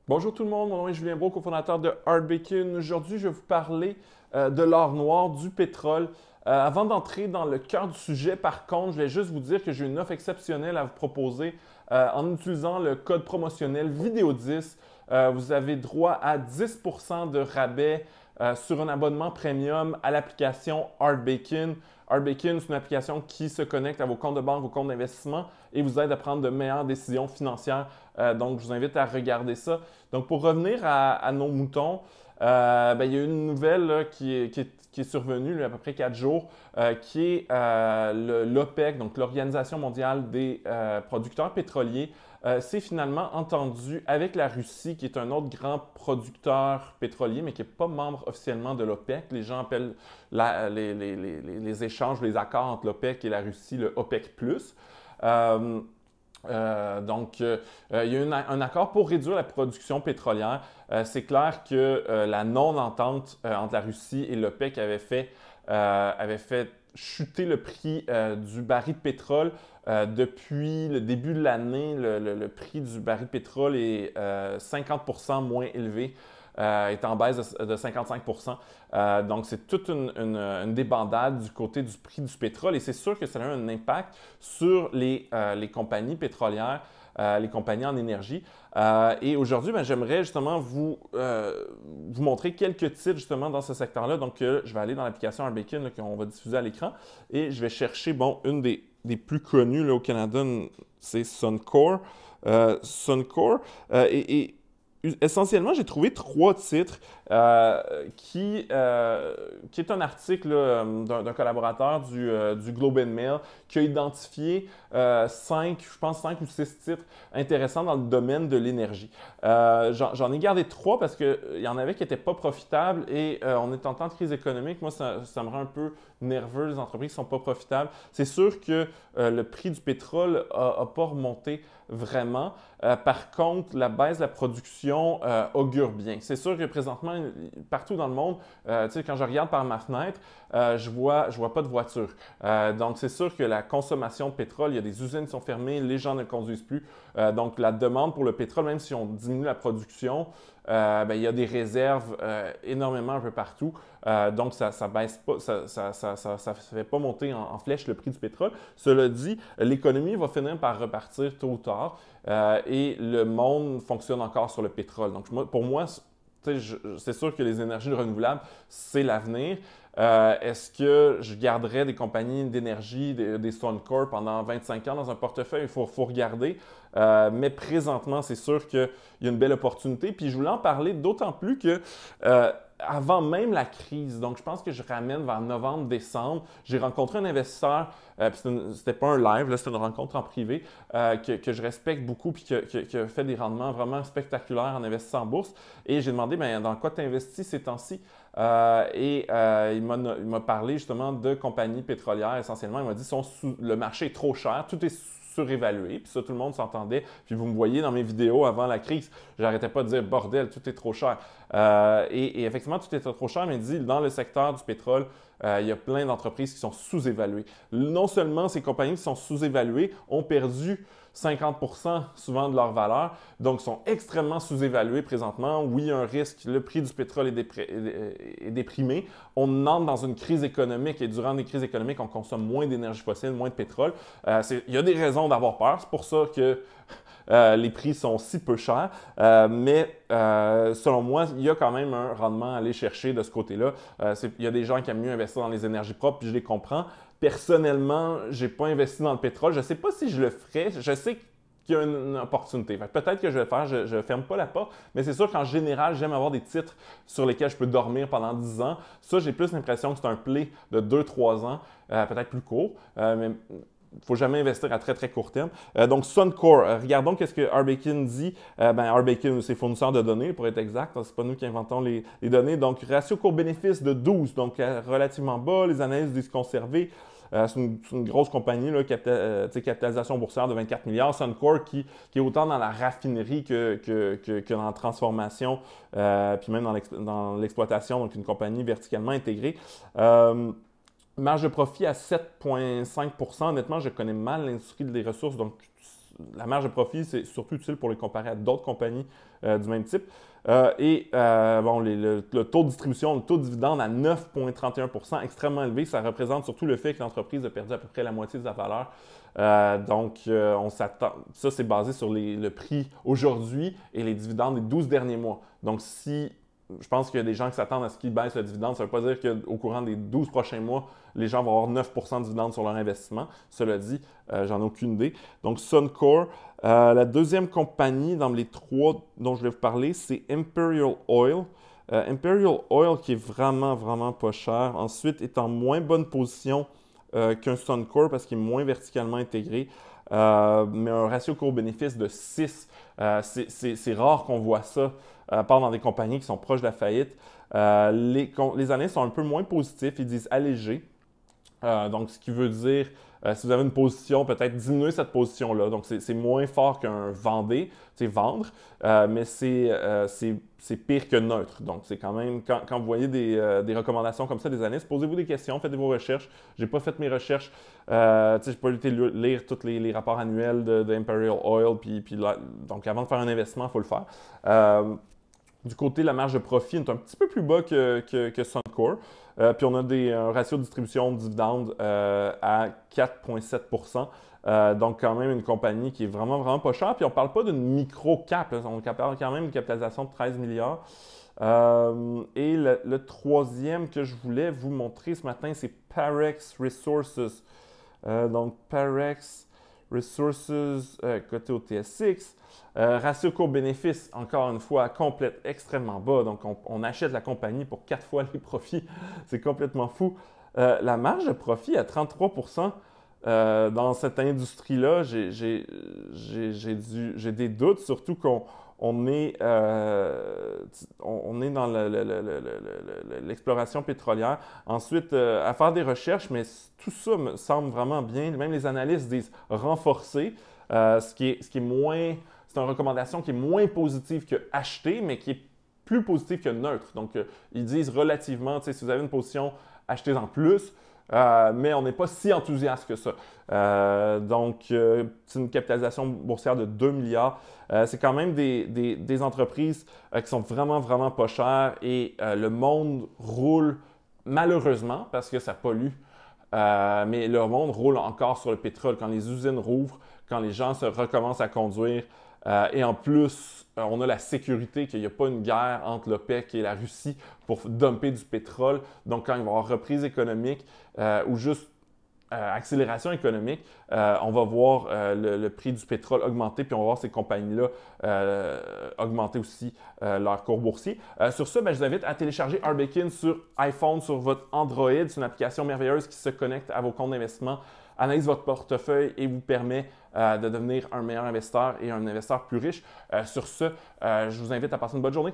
Bonjour tout le monde, mon nom est Julien Brault, cofondateur de Hard Bacon. Aujourd'hui, je vais vous parler de l'or noir, du pétrole. Avant d'entrer dans le cœur du sujet, par contre, je voulais juste vous dire que j'ai une offre exceptionnelle à vous proposer en utilisant le code promotionnel Vidéo10. Vous avez droit à 10% de rabais sur un abonnement premium à l'application Hard Bacon. Hard Bacon, c'est une application qui se connecte à vos comptes de banque, vos comptes d'investissement et vous aide à prendre de meilleures décisions financières. Donc, je vous invite à regarder ça. Donc, pour revenir à nos moutons, il y a une nouvelle là, qui est survenue il y a à peu près 4 jours, qui est l'OPEC, donc l'Organisation mondiale des producteurs pétroliers, s'est finalement entendu avec la Russie, qui est un autre grand producteur pétrolier, mais qui n'est pas membre officiellement de l'OPEC. Les gens appellent les échanges, les accords entre l'OPEC et la Russie le OPEC+. Il y a eu un accord pour réduire la production pétrolière. C'est clair que la non-entente entre la Russie et l'OPEC avait fait chuter le prix du baril de pétrole. Depuis le début de l'année, le prix du baril de pétrole est 50% moins élevé. Est en baisse de 55%. Donc, c'est toute une débandade du côté du prix du pétrole et c'est sûr que ça a un impact sur les compagnies pétrolières, les compagnies en énergie. Et aujourd'hui, j'aimerais justement vous montrer quelques titres justement dans ce secteur-là. Donc, je vais aller dans l'application Hard Bacon qu'on va diffuser à l'écran et je vais chercher, une des plus connues là, au Canada, c'est Suncor. Suncor. Essentiellement, j'ai trouvé 3 titres qui est un article d'un collaborateur du Globe and Mail qui a identifié 5 ou 6 titres intéressants dans le domaine de l'énergie. J'en ai gardé 3 parce qu'il y en avait qui n'étaient pas profitables et on est en temps de crise économique. Moi, ça me rend un peu nerveux, les entreprises qui ne sont pas profitables. C'est sûr que le prix du pétrole n'a pas remonté vraiment. Par contre, la baisse de la production augure bien. C'est sûr que présentement, partout dans le monde, quand je regarde par ma fenêtre, je vois pas de voiture. Donc, c'est sûr que la consommation de pétrole, il y a des usines qui sont fermées, les gens ne conduisent plus. Donc, la demande pour le pétrole, même si on diminue la production, il y a des réserves énormément un peu partout. Donc, ça baisse pas, ça fait pas monter en flèche le prix du pétrole. Cela dit, l'économie va finir par repartir tôt ou tard et le monde fonctionne encore sur le pétrole. Donc, pour moi, c'est sûr que les énergies renouvelables, c'est l'avenir. Est-ce que je garderais des compagnies d'énergie, des Suncor pendant 25 ans dans un portefeuille? Il faut regarder. Mais présentement, c'est sûr qu'il y a une belle opportunité. Puis je voulais en parler d'autant plus que avant même la crise, donc je pense que je ramène vers novembre, décembre, j'ai rencontré un investisseur, c'était pas un live, c'était une rencontre en privé, que je respecte beaucoup puis qui a fait des rendements vraiment spectaculaires en investissant en bourse. Et j'ai demandé, dans quoi tu investis ces temps-ci? Il m'a parlé justement de compagnies pétrolières essentiellement. Il m'a dit, le marché est trop cher, tout est surévalué. Puis ça, tout le monde s'entendait. Puis vous me voyez dans mes vidéos avant la crise, j'arrêtais pas de dire bordel, tout est trop cher. Et effectivement, tout est trop cher, mais il dit dans le secteur du pétrole, il y a plein d'entreprises qui sont sous-évaluées. Non seulement ces compagnies qui sont sous-évaluées ont perdu 50% souvent de leur valeur, donc sont extrêmement sous-évaluées présentement. Oui, il y a un risque, le prix du pétrole est déprimé. On entre dans une crise économique et durant des crises économiques, on consomme moins d'énergie fossile, moins de pétrole. Il y a des raisons d'avoir peur, c'est pour ça que les prix sont si peu chers, mais selon moi, il y a quand même un rendement à aller chercher de ce côté-là. Il y a des gens qui aiment mieux investir dans les énergies propres, puis je les comprends. Personnellement, je n'ai pas investi dans le pétrole. Je ne sais pas si je le ferais. Je sais qu'il y a une opportunité. Peut-être que je vais le faire, je ne ferme pas la porte, mais c'est sûr qu'en général, j'aime avoir des titres sur lesquels je peux dormir pendant 10 ans. Ça, j'ai plus l'impression que c'est un play de 2-3 ans, peut-être plus court, mais il ne faut jamais investir à très, très court terme. Donc, Suncor, regardons qu'est-ce que Hard Bacon dit. Hard Bacon, c'est fournisseur de données, pour être exact. Ce n'est pas nous qui inventons les données. Donc, ratio court-bénéfice de 12, donc relativement bas. Les analyses disent conserver. C'est une grosse compagnie, là, capitalisation boursière de 24 milliards. Suncor qui est autant dans la raffinerie que dans la transformation, puis même dans l'exploitation, donc une compagnie verticalement intégrée. Marge de profit à 7,5 %. Honnêtement, je connais mal l'industrie des ressources, donc la marge de profit, c'est surtout utile pour les comparer à d'autres compagnies du même type. Le taux de distribution, le taux de dividende à 9,31 %, extrêmement élevé. Ça représente surtout le fait que l'entreprise a perdu à peu près la moitié de sa valeur. On s'attend. Ça, c'est basé sur le prix aujourd'hui et les dividendes des 12 derniers mois. Donc, si je pense qu'il y a des gens qui s'attendent à ce qu'ils baissent le dividende, ça ne veut pas dire qu'au courant des 12 prochains mois, les gens vont avoir 9 % de dividende sur leur investissement. Cela dit, j'en ai aucune idée. Donc, Suncor. La deuxième compagnie dans les trois dont je vais vous parler, c'est Imperial Oil. Imperial Oil qui est vraiment, vraiment pas cher. Ensuite, est en moins bonne position qu'un Suncor parce qu'il est moins verticalement intégré. Mais un ratio cours-bénéfice de 6, c'est rare qu'on voit ça, à part dans des compagnies qui sont proches de la faillite. Les analystes sont un peu moins positifs, ils disent allégé. Donc, ce qui veut dire, si vous avez une position, peut-être diminuer cette position-là. Donc, c'est moins fort qu'un vendez, c'est vendre, mais c'est pire que neutre. Donc, c'est quand même, quand vous voyez des recommandations comme ça des analystes, posez-vous des questions, faites vos recherches. Je n'ai pas fait mes recherches, je n'ai pas été lire tous les rapports annuels de Imperial Oil, donc avant de faire un investissement, il faut le faire. Du côté de la marge de profit, est un petit peu plus bas que Suncor. Puis on a un ratio de distribution de dividendes à 4,7 %. Donc quand même une compagnie qui est vraiment, vraiment pas chère. Puis on ne parle pas d'une micro-cap. On parle quand même d'une capitalisation de 13 milliards. Et le troisième que je voulais vous montrer ce matin, c'est Parex Resources. Donc Parex Resources côté au TSX. Ratio cours-bénéfice, encore une fois, extrêmement bas. Donc, on achète la compagnie pour 4 fois les profits. C'est complètement fou. La marge de profit à 33 % dans cette industrie-là, j'ai des doutes, surtout qu'on est dans l'exploration pétrolière. Ensuite, à faire des recherches, mais tout ça me semble vraiment bien. Même les analystes disent renforcer, ce qui est moins... C'est une recommandation qui est moins positive que acheter, mais qui est plus positive que neutre. Donc, ils disent relativement, si vous avez une position, achetez-en plus, mais on n'est pas si enthousiaste que ça. C'est une capitalisation boursière de 2 milliards. C'est quand même des entreprises qui sont vraiment, vraiment pas chères et le monde roule malheureusement parce que ça pollue. Mais le monde roule encore sur le pétrole. Quand les usines rouvrent, quand les gens se recommencent à conduire, et en plus, on a la sécurité qu'il n'y a pas une guerre entre l'OPEC et la Russie pour dumper du pétrole. Donc, quand il va y avoir reprise économique ou juste accélération économique, on va voir le prix du pétrole augmenter, puis on va voir ces compagnies-là augmenter aussi leur cours boursier. Sur ça, je vous invite à télécharger Arbekin sur iPhone, sur votre Android. C'est une application merveilleuse qui se connecte à vos comptes d'investissement, analyse votre portefeuille et vous permet de devenir un meilleur investisseur et un investisseur plus riche. Sur ce, je vous invite à passer une bonne journée.